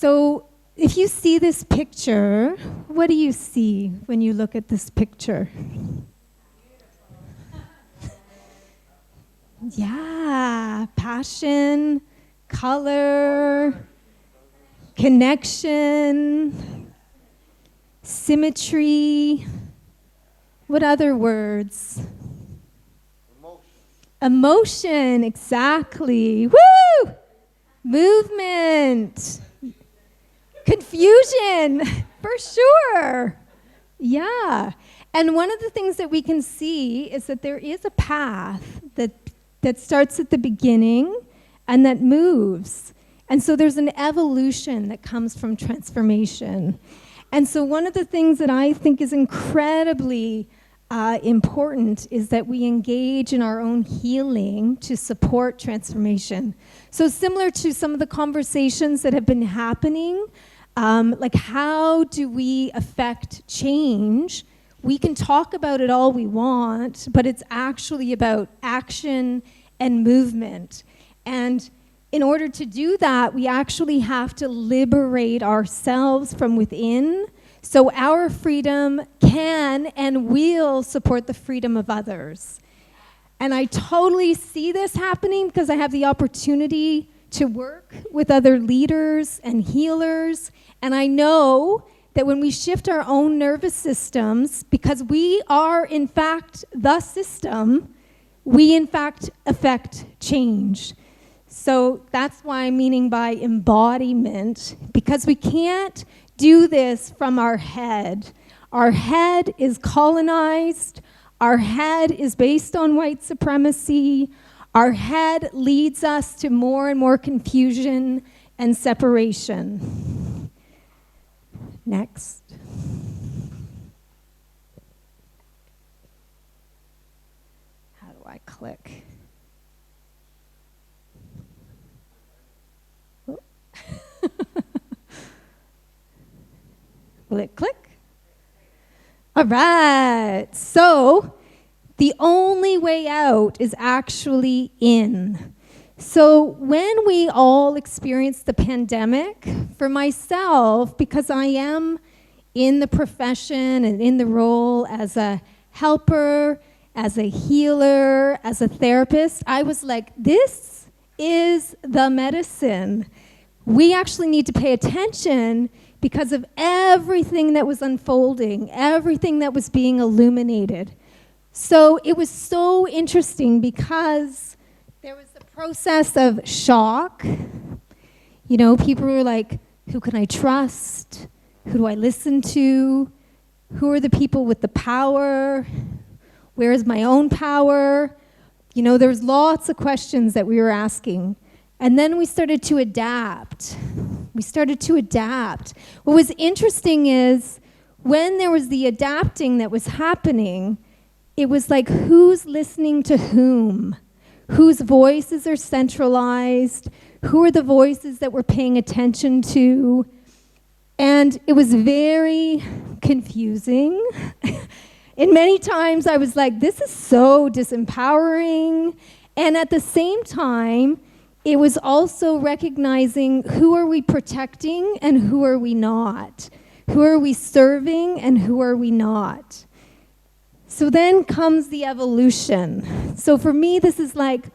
So if you see this picture, what do you see when you look at this picture? Yeah, passion, color, connection, symmetry. What other words? Emotion, exactly. Woo! Movement. Confusion, for sure. Yeah. And one of the things that we can see is that there is a path that starts at the beginning and that moves. And so there's an evolution that comes from transformation. And so one of the things that I think is incredibly important is that we engage in our own healing to support transformation. So similar to some of the conversations that have been happening, like how do we affect change? We can talk about it all we want, but it's actually about action and movement. And in order to do that, we actually have to liberate ourselves from within, so our freedom can and will support the freedom of others. And I totally see this happening because I have the opportunity to work with other leaders and healers. And I know that when we shift our own nervous systems, because we are in fact the system, we in fact affect change. So that's why I'm meaning by embodiment, because we can't do this from our head. Our head is colonized. Our head is based on white supremacy. Our head leads us to more and more confusion and separation. Next. How do I click? Will it click? All right. So the only way out is actually in. So when we all experienced the pandemic, for myself, because I am in the profession and in the role as a helper, as a healer, as a therapist, I was like, this is the medicine. We actually need to pay attention because of everything that was unfolding, everything that was being illuminated. So it was so interesting because there was the process of shock. You know, people were like, who can I trust? Who do I listen to? Who are the people with the power? Where is my own power? You know, there was lots of questions that we were asking. And then we started to adapt. What was interesting is when there was the adapting that was happening, it was like, who's listening to whom? Whose voices are centralized? Who are the voices that we're paying attention to? And it was very confusing. And many times I was like, this is so disempowering. And at the same time, it was also recognizing who are we protecting and who are we not? Who are we serving and who are we not? So then comes the evolution. So for me, this is like,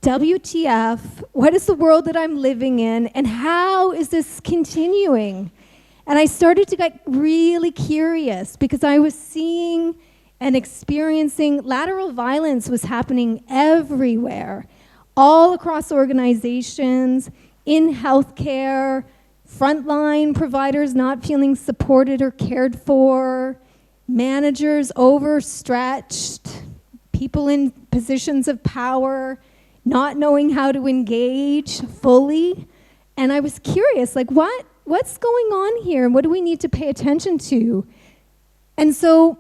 WTF, what is the world that I'm living in, and how is this continuing? And I started to get really curious because I was seeing and experiencing lateral violence was happening everywhere, all across organizations, in healthcare, frontline providers not feeling supported or cared for, managers overstretched, people in positions of power not knowing how to engage fully. And I was curious, like, what's going on here? And what do we need to pay attention to? And so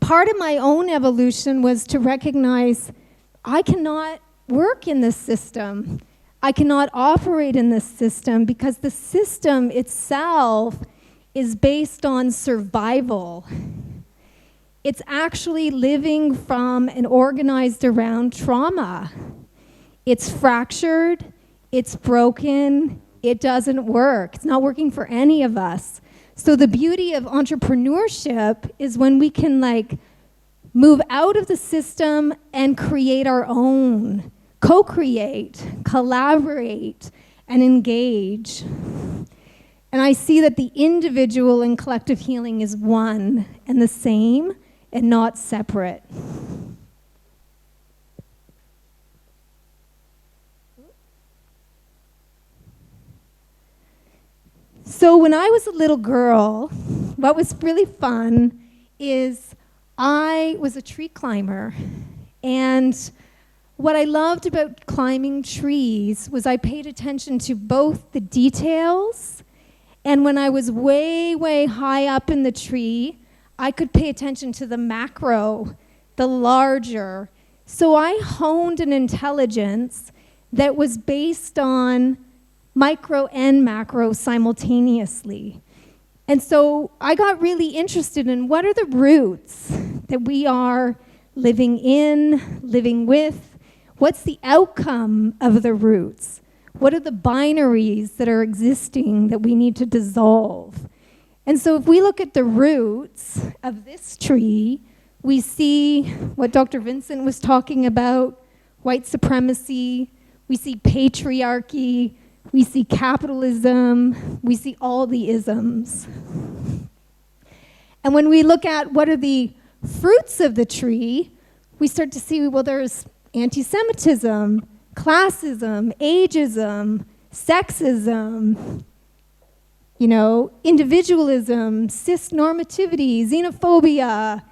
part of my own evolution was to recognize I cannot work in this system. I cannot operate in this system because the system itself is based on survival. It's actually living from and organized around trauma. It's fractured, it's broken, it doesn't work. It's not working for any of us. So the beauty of entrepreneurship is when we can like move out of the system and create our own, co-create, collaborate, and engage. And I see that the individual and collective healing is one and the same and not separate. So when I was a little girl, what was really fun is I was a tree climber. And what I loved about climbing trees was I paid attention to both the details, and when I was way, way high up in the tree, I could pay attention to the macro, the larger. So I honed an intelligence that was based on micro and macro simultaneously. And so I got really interested in what are the roots that we are living in, living with. What's the outcome of the roots? What are the binaries that are existing that we need to dissolve? And so if we look at the roots of this tree, we see what Dr. Vincent was talking about, white supremacy, we see patriarchy, we see capitalism, we see all the isms. And when we look at what are the fruits of the tree, we start to see, well, there's anti-Semitism, classism, ageism, sexism, individualism, cis-normativity, xenophobia.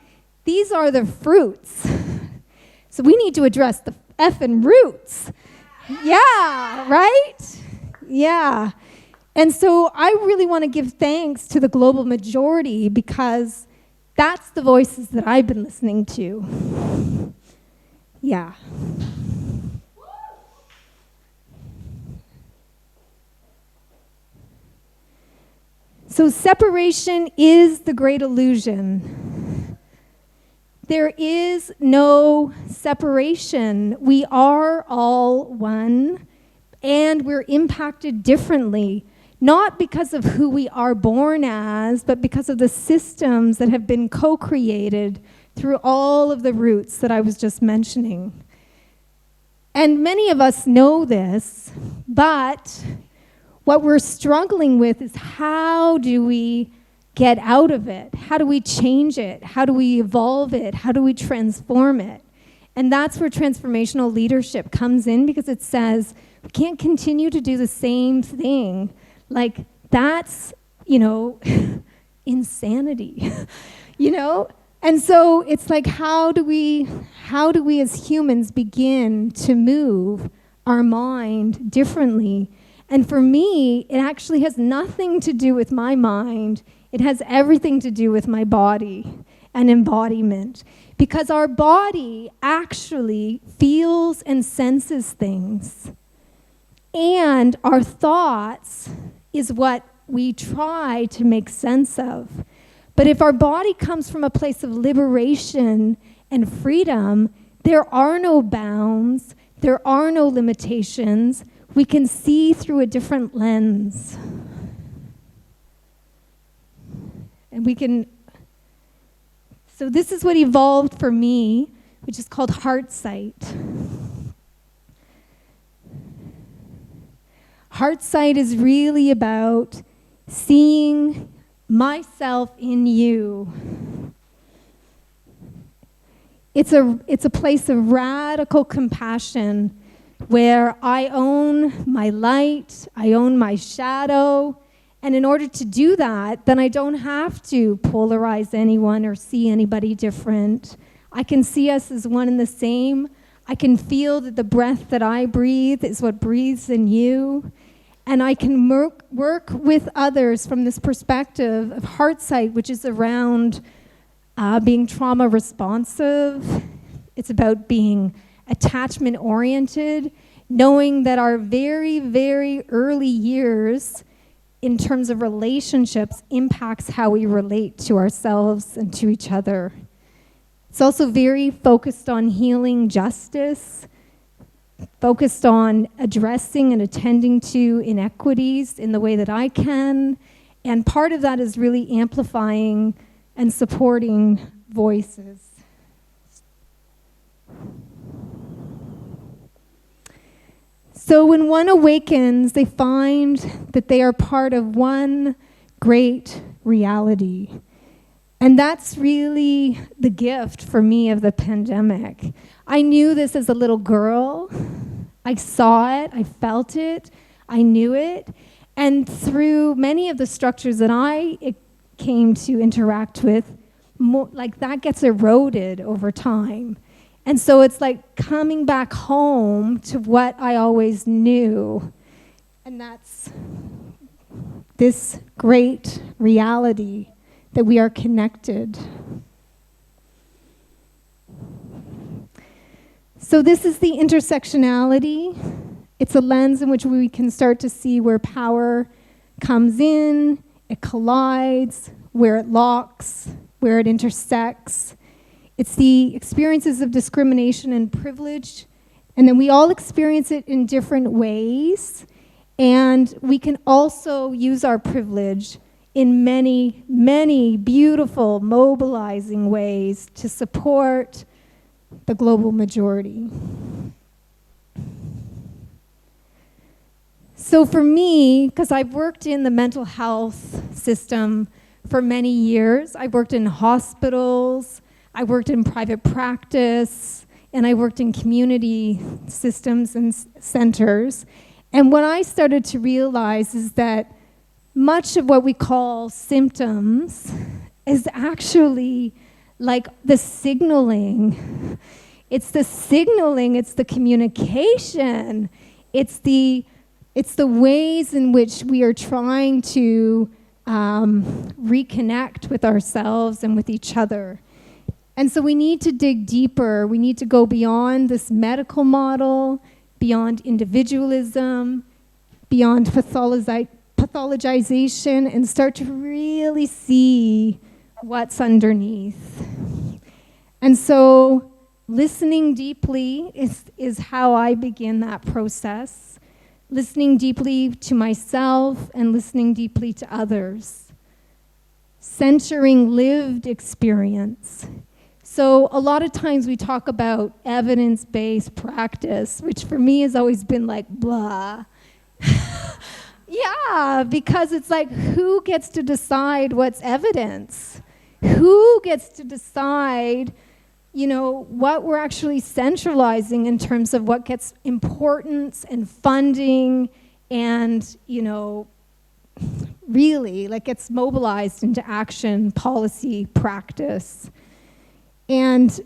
These are the fruits. So we need to address the effing roots. Yeah, right? Yeah. And so I really want to give thanks to the global majority because that's the voices that I've been listening to. Yeah. So separation is the great illusion. There is no separation. We are all one, and we're impacted differently, not because of who we are born as, but because of the systems that have been co-created through all of the roots that I was just mentioning. And many of us know this, but what we're struggling with is how do we get out of it? How do we change it? How do we evolve it? How do we transform it? And that's where transformational leadership comes in, because it says we can't continue to do the same thing. Like, that's, insanity, And so it's like, how do we as humans begin to move our mind differently? And for me, it actually has nothing to do with my mind. It has everything to do with my body and embodiment. Because our body actually feels and senses things. And our thoughts is what we try to make sense of. But if our body comes from a place of liberation and freedom, there are no bounds, there are no limitations. We can see through a different lens. And we can, so this is what evolved for me, which is called heart sight. Heart sight is really about seeing myself in you. It's a place of radical compassion where I own my light, I own my shadow, and in order to do that, then I don't have to polarize anyone or see anybody different. I can see us as one and the same. I can feel that the breath that I breathe is what breathes in you. And I can work with others from this perspective of heart sight, which is around being trauma responsive. It's about being attachment oriented, knowing that our very, very early years in terms of relationships impacts how we relate to ourselves and to each other. It's also very focused on healing justice, focused on addressing and attending to inequities in the way that I can. And part of that is really amplifying and supporting voices. So when one awakens, they find that they are part of one great reality. And that's really the gift for me of the pandemic. I knew this as a little girl. I saw it, I felt it, I knew it. And through many of the structures that I came to interact with, like that gets eroded over time. And so it's like coming back home to what I always knew. And that's this great reality that we are connected. So this is the intersectionality. It's a lens in which we can start to see where power comes in, it collides, where it locks, where it intersects. It's the experiences of discrimination and privilege, and then we all experience it in different ways, and we can also use our privilege in many, many beautiful, mobilizing ways to support the global majority. So for me, because I've worked in the mental health system for many years, I worked in hospitals, I worked in private practice, and I worked in community systems and centers. And what I started to realize is that much of what we call symptoms is actually like the signaling. It's the signaling, it's the communication, it's the ways in which we are trying to reconnect with ourselves and with each other. And so we need to dig deeper. We need to go beyond this medical model, beyond individualism, beyond pathologization, and start to really see what's underneath. And so listening deeply is how I begin that process. Listening deeply to myself and listening deeply to others. Centering lived experience. So a lot of times we talk about evidence-based practice, which for me has always been like, blah. Yeah, because it's like, who gets to decide what's evidence? Who gets to decide, what we're actually centralizing in terms of what gets importance and funding and, really, like gets mobilized into action, policy, practice. And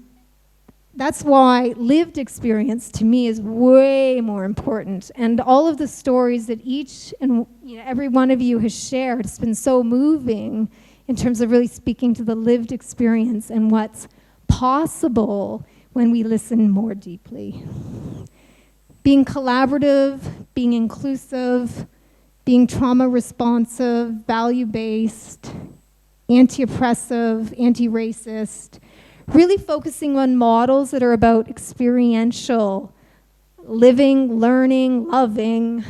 that's why lived experience to me is way more important. And all of the stories that each and every one of you has shared has been so moving in terms of really speaking to the lived experience and what's possible when we listen more deeply. Being collaborative, being inclusive, being trauma responsive, value-based, anti-oppressive, anti-racist, really focusing on models that are about experiential living, learning, loving,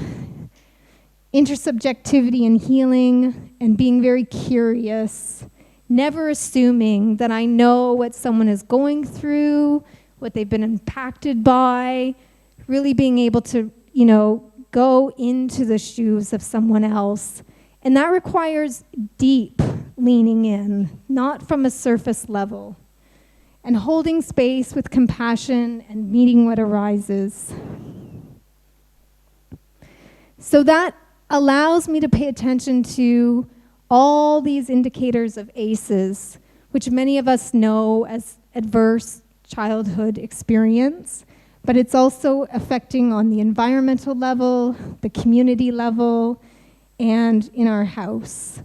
intersubjectivity and healing, and being very curious, never assuming that I know what someone is going through, what they've been impacted by, really being able to, go into the shoes of someone else. And that requires deep leaning in, not from a surface level. And holding space with compassion and meeting what arises. So that allows me to pay attention to all these indicators of ACEs, which many of us know as adverse childhood experience, but it's also affecting on the environmental level, the community level, and in our house.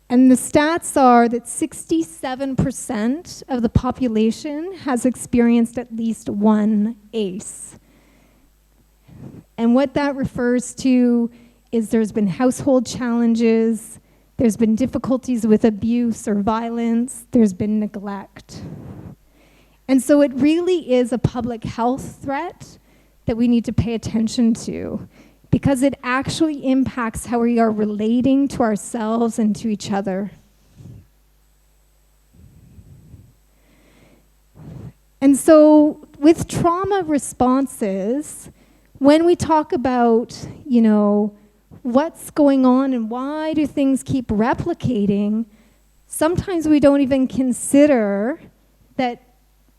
And the stats are that 67% of the population has experienced at least one ACE. And what that refers to is there's been household challenges, there's been difficulties with abuse or violence, there's been neglect. And so it really is a public health threat that we need to pay attention to, because it actually impacts how we are relating to ourselves and to each other. And so with trauma responses, when we talk about, what's going on and why do things keep replicating, sometimes we don't even consider that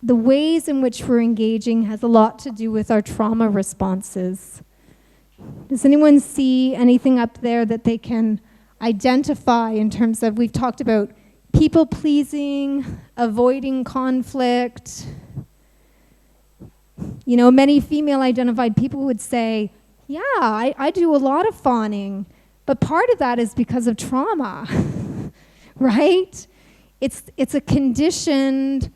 the ways in which we're engaging has a lot to do with our trauma responses. Does anyone see anything up there that they can identify in terms of, we've talked about people pleasing, avoiding conflict. Many female identified people would say, yeah, I do a lot of fawning, but part of that is because of trauma, right? It's a conditioned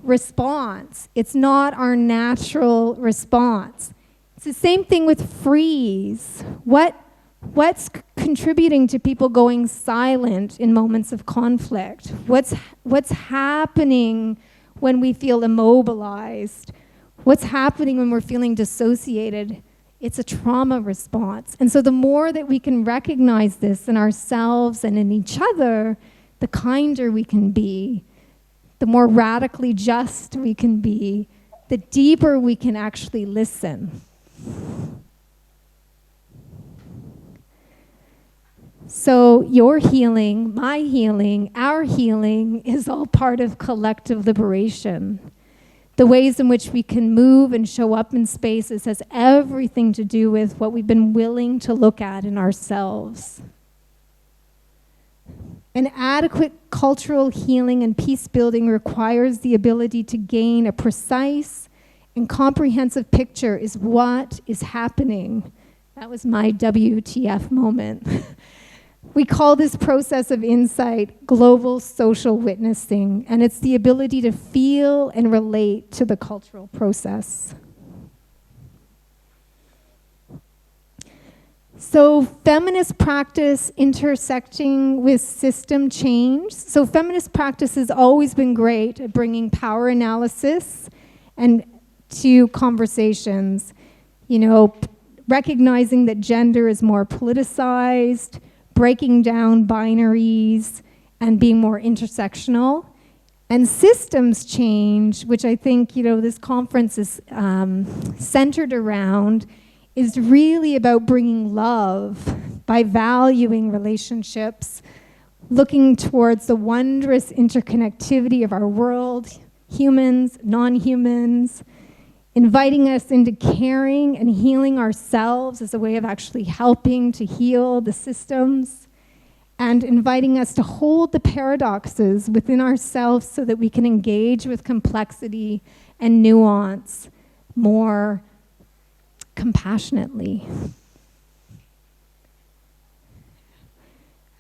response. It's not our natural response. It's the same thing with freeze. What's contributing to people going silent in moments of conflict? What's happening when we feel immobilized? What's happening when we're feeling dissociated? It's a trauma response. And so the more that we can recognize this in ourselves and in each other, the kinder we can be, the more radically just we can be, the deeper we can actually listen. So your healing, my healing, our healing is all part of collective liberation. The ways in which we can move and show up in spaces has everything to do with what we've been willing to look at in ourselves. An adequate cultural healing and peace building requires the ability to gain a precise and comprehensive picture is what is happening. That was my WTF moment. We call this process of insight global social witnessing, and it's the ability to feel and relate to the cultural process. So feminist practice intersecting with system change. So feminist practice has always been great at bringing power analysis and to conversations, recognizing that gender is more politicized, breaking down binaries, and being more intersectional. And systems change, which I think, this conference is centered around, is really about bringing love by valuing relationships, looking towards the wondrous interconnectivity of our world, humans, non-humans, inviting us into caring and healing ourselves as a way of actually helping to heal the systems, and inviting us to hold the paradoxes within ourselves so that we can engage with complexity and nuance more compassionately.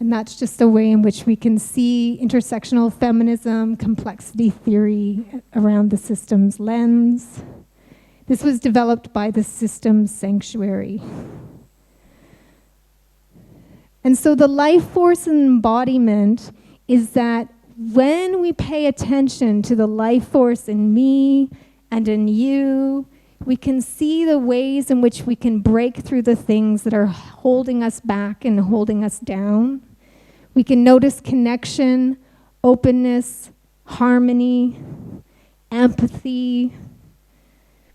And that's just a way in which we can see intersectional feminism, complexity theory around the systems lens. This was developed by the Systems Sanctuary. And so the life force and embodiment is that when we pay attention to the life force in me and in you, we can see the ways in which we can break through the things that are holding us back and holding us down. We can notice connection, openness, harmony, empathy.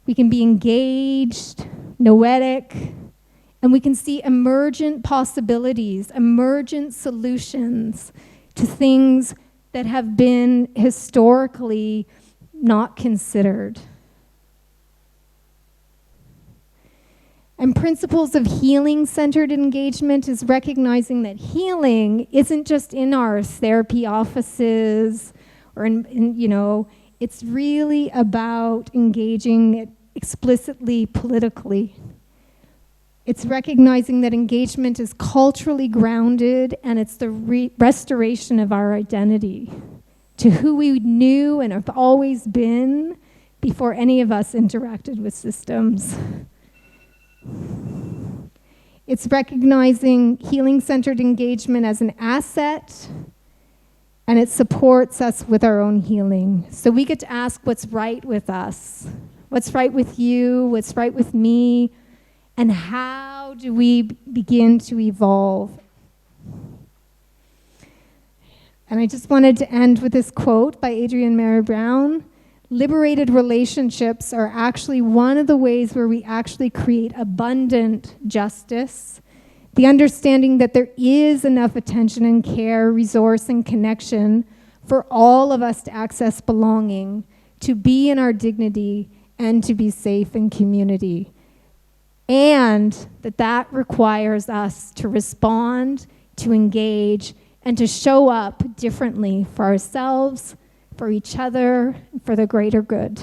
We can be engaged, noetic, and we can see emergent possibilities, emergent solutions to things that have been historically not considered. And principles of healing-centered engagement is recognizing that healing isn't just in our therapy offices or it's really about engaging explicitly politically. It's recognizing that engagement is culturally grounded, and it's the restoration of our identity to who we knew and have always been before any of us interacted with systems. It's recognizing healing-centered engagement as an asset, and it supports us with our own healing. So we get to ask what's right with us, What's right with you? What's right with me? And how do we begin to evolve? And I just wanted to end with this quote by Adrienne Mary Brown. Liberated relationships are actually one of the ways where we actually create abundant justice. The understanding that there is enough attention and care, resource and connection for all of us to access belonging, to be in our dignity, and to be safe in community. And that requires us to respond, to engage, and to show up differently for ourselves, for each other, and for the greater good.